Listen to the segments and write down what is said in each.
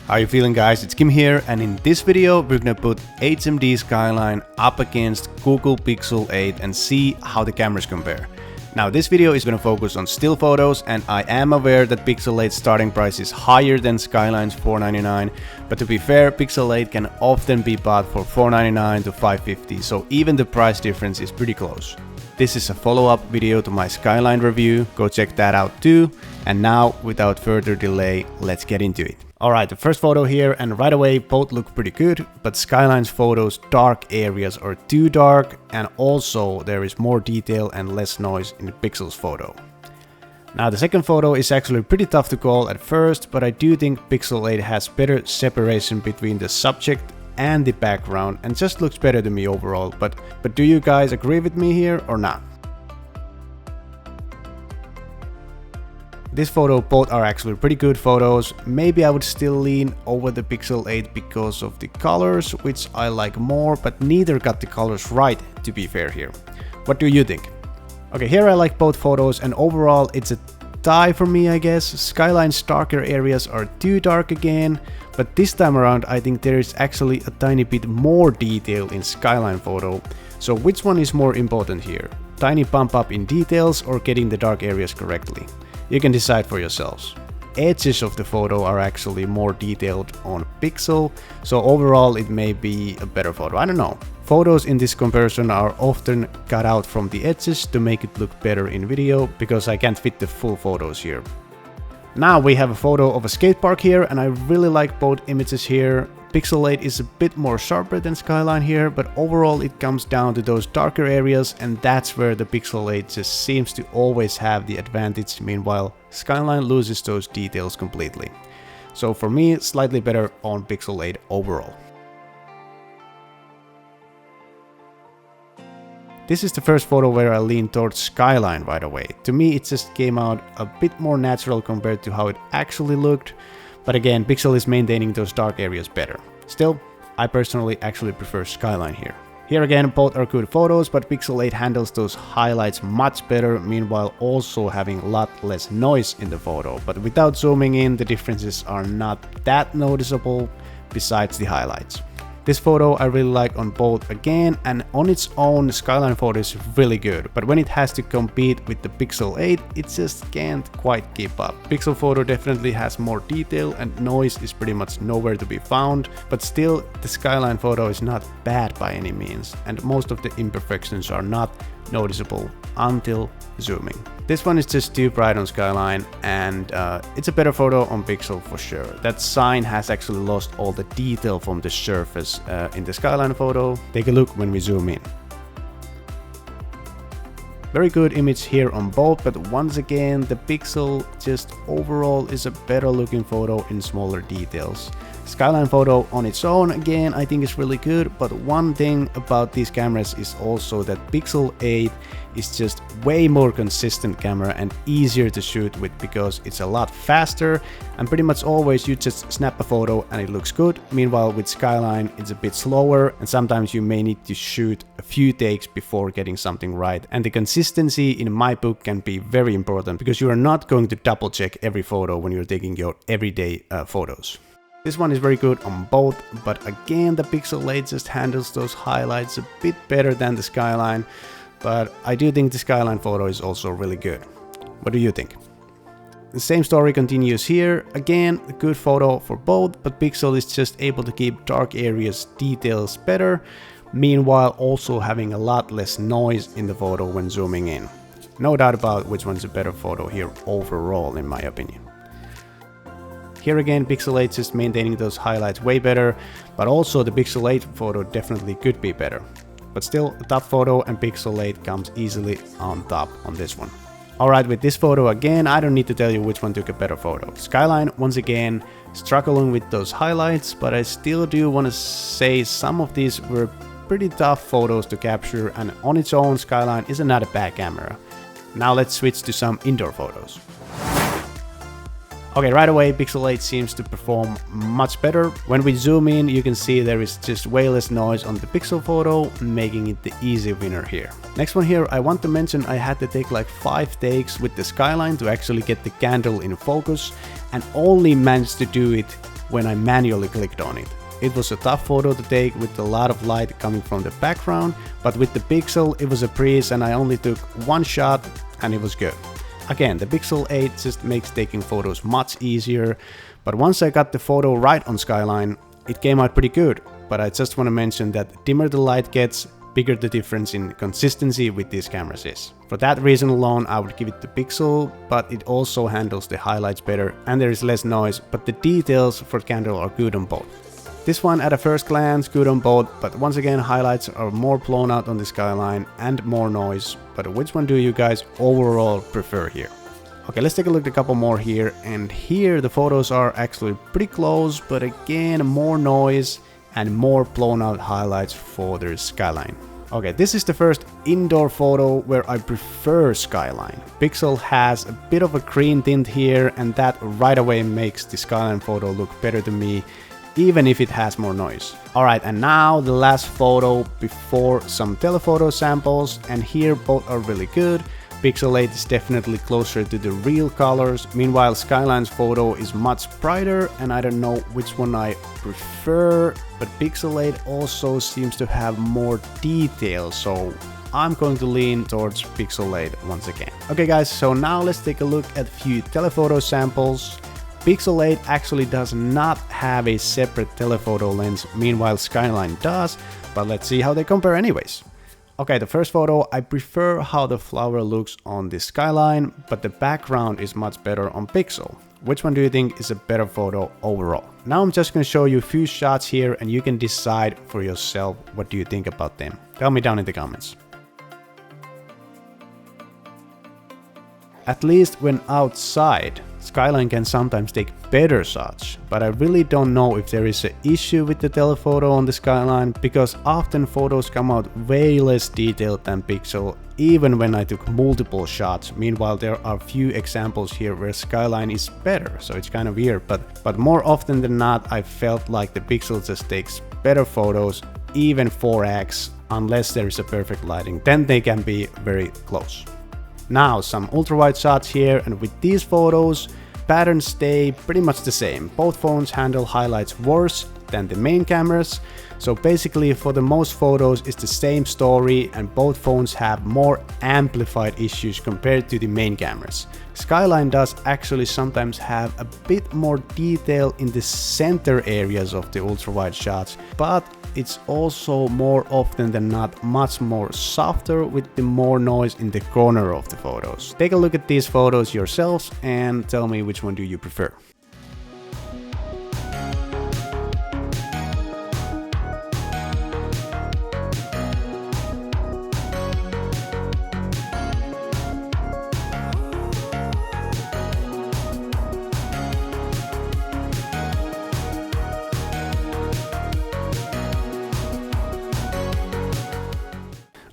How you feeling, guys? It's Kim here, and in this video we're gonna put HMD Skyline up against Google Pixel 8 and see how the cameras compare. Now this video is gonna focus on still photos, and I am aware that Pixel 8's starting price is higher than Skyline's $499, but to be fair, Pixel 8 can often be bought for $499 to $550, so even the price difference is pretty close. This is a follow-up video to my Skyline review, go check that out too. And now, without further delay, let's get into it. Alright, the first photo here, and right away both look pretty good, but Skyline's photos dark areas are too dark, and also there is more detail and less noise in the Pixel's photo. Now the second photo is actually pretty tough to call at first, but I do think Pixel 8 has better separation between the subject and the background and just looks better to me overall, but do you guys agree with me here or not? This photo, both are actually pretty good photos. Maybe I would still lean over the Pixel 8 because of the colors, which I like more, but neither got the colors right, to be fair here. What do you think? Okay, here I like both photos, and overall it's a tie for me, I guess. Skyline's darker areas are too dark again, but this time around I think there is actually a tiny bit more detail in Skyline photo. So which one is more important here? Tiny bump up in details or getting the dark areas correctly? You can decide for yourselves. Edges of the photo are actually more detailed on Pixel, so overall it may be a better photo, I don't know. Photos in this comparison are often cut out from the edges to make it look better in video, because I can't fit the full photos here. Now we have a photo of a skate park here, and I really like both images here. Pixel 8 is a bit more sharper than Skyline here, but overall it comes down to those darker areas, and that's where the Pixel 8 just seems to always have the advantage. Meanwhile, Skyline loses those details completely. So for me, slightly better on Pixel 8 overall. This is the first photo where I lean towards Skyline right away. To me it just came out a bit more natural compared to how it actually looked. But again, Pixel is maintaining those dark areas better. Still, I personally actually prefer Skyline here. Here again, both are good photos, but Pixel 8 handles those highlights much better, meanwhile also having a lot less noise in the photo. But without zooming in, the differences are not that noticeable besides the highlights. This photo I really like on both again, and on its own Skyline photo is really good, but when it has to compete with the Pixel 8, it just can't quite keep up. Pixel photo definitely has more detail and noise is pretty much nowhere to be found, but still the Skyline photo is not bad by any means, and most of the imperfections are not noticeable until zooming. This one is just too bright on Skyline, and it's a better photo on Pixel for sure. That sign has actually lost all the detail from the surface in the Skyline photo. Take a look when we zoom in. Very good image here on both, but once again the Pixel just overall is a better looking photo in smaller details. Skyline photo on its own again I think is really good, but one thing about these cameras is also that Pixel 8 is just way more consistent camera and easier to shoot with, because it's a lot faster and pretty much always you just snap a photo and it looks good. Meanwhile with Skyline it's a bit slower, and sometimes you may need to shoot a few takes before getting something right, and the consistency in my book can be very important, because you are not going to double check every photo when you're taking your everyday photos. This one is very good on both, but again the Pixel 8 just handles those highlights a bit better than the Skyline, but I do think the Skyline photo is also really good. What do you think? The same story continues here. Again, a good photo for both, but Pixel is just able to keep dark areas details better, meanwhile also having a lot less noise in the photo when zooming in. No doubt about which one's a better photo here overall in my opinion. Here again, Pixel 8 is maintaining those highlights way better, but also the Pixel 8 photo definitely could be better. But still, a top photo, and Pixel 8 comes easily on top on this one. Alright, with this photo again, I don't need to tell you which one took a better photo. Skyline, once again, struggling with those highlights, but I still do want to say some of these were pretty tough photos to capture, and on its own, Skyline is not a bad camera. Now let's switch to some indoor photos. Okay, right away Pixel 8 seems to perform much better. When we zoom in, you can see there is just way less noise on the Pixel photo, making it the easy winner here. Next one here, I want to mention I had to take like 5 takes with the Skyline to actually get the candle in focus, and only managed to do it when I manually clicked on it. It was a tough photo to take with a lot of light coming from the background, but with the Pixel it was a breeze and I only took one shot and it was good. Again, the Pixel 8 just makes taking photos much easier, but once I got the photo right on Skyline, it came out pretty good. But I just want to mention that dimmer the light gets, bigger the difference in consistency with these cameras is. For that reason alone, I would give it the Pixel, but it also handles the highlights better and there is less noise, but the details for Candle are good on both. This one at a first glance good on both, but once again highlights are more blown out on the Skyline and more noise. But which one do you guys overall prefer here? Okay, let's take a look at a couple more here, and here the photos are actually pretty close, but again more noise and more blown out highlights for the Skyline. Okay, this is the first indoor photo where I prefer Skyline. Pixel has a bit of a green tint here and that right away makes the Skyline photo look better to me, even if it has more noise. Alright, and now the last photo before some telephoto samples, and here both are really good. Pixel 8 is definitely closer to the real colors, meanwhile Skyline's photo is much brighter and I don't know which one I prefer, but Pixel 8 also seems to have more detail, so I'm going to lean towards Pixel 8 once again. Okay guys, so now let's take a look at a few telephoto samples. Pixel 8 actually does not have a separate telephoto lens, meanwhile Skyline does, but let's see how they compare anyways. Okay, the first photo, I prefer how the flower looks on the Skyline, but the background is much better on Pixel. Which one do you think is a better photo overall? Now I'm just going to show you a few shots here and you can decide for yourself what do you think about them. Tell me down in the comments. At least when outside, Skyline can sometimes take better shots, but I really don't know if there is an issue with the telephoto on the Skyline, because often photos come out way less detailed than Pixel, even when I took multiple shots. Meanwhile, there are few examples here where Skyline is better, so it's kind of weird, but more often than not, I felt like the Pixel just takes better photos, even 4x, unless there is a perfect lighting, then they can be very close. Now some ultra wide shots here, and with these photos, patterns stay pretty much the same. Both phones handle highlights worse than the main cameras, so basically for the most photos it's the same story and both phones have more amplified issues compared to the main cameras. Skyline does actually sometimes have a bit more detail in the center areas of the ultra wide shots, but it's also more often than not much more softer with the more noise in the corner of the photos. Take a look at these photos yourselves and tell me which one do you prefer.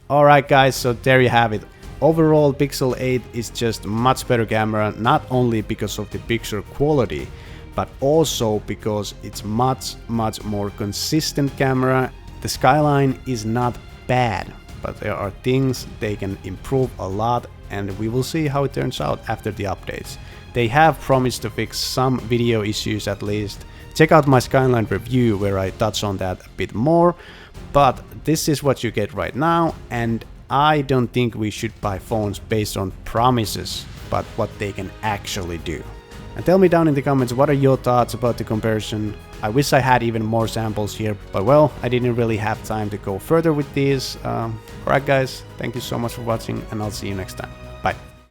Alright guys, so there you have it. Overall, Pixel 8 is just much better camera, not only because of the picture quality, but also because it's much more consistent camera. The Skyline is not bad, but there are things they can improve a lot, and we will see how it turns out after the updates. They have promised to fix some video issues at least. Check out my Skyline review where I touch on that a bit more, but this is what you get right now, and I don't think we should buy phones based on promises, but what they can actually do. And tell me down in the comments what are your thoughts about the comparison. I wish I had even more samples here, but well, I didn't really have time to go further with these. Alright guys, thank you so much for watching and I'll see you next time. Bye.